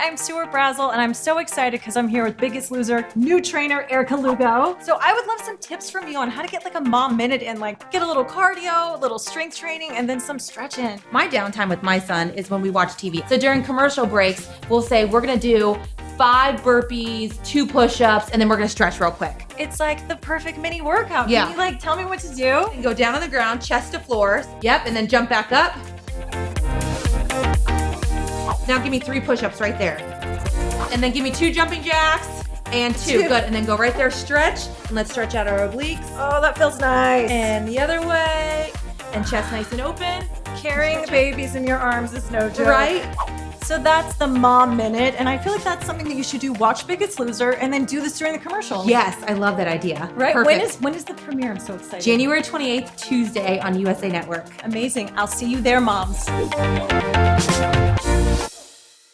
I'm Stuart Brazell, and I'm so excited because I'm here with Biggest Loser new trainer Erica Lugo. So I would love some tips from you on how to get like a mom minute in, like get a little cardio, a little strength training, and then some stretching. My downtime with my son is when we watch TV. So during commercial breaks, we'll say we're gonna do 5 burpees, 2 push-ups, and then we're gonna stretch real quick. It's like the perfect mini workout. Yeah. Can you like tell me what to do? And go down on the ground, chest to floor. Yep, and then jump back up. Now give me 3 push-ups right there. And then give me 2 jumping jacks and 2. Good, and then go right there, stretch. And let's stretch out our obliques. Oh, that feels nice. And the other way. And chest nice and open. Carrying babies in your arms is no joke. Right? So that's the mom minute, and I feel like that's something that you should do. Watch Biggest Loser and then do this during the commercial. Yes, I love that idea. Right? Perfect. When is the premiere? I'm so excited. January 28th, Tuesday on USA Network. Amazing. I'll see you there, moms.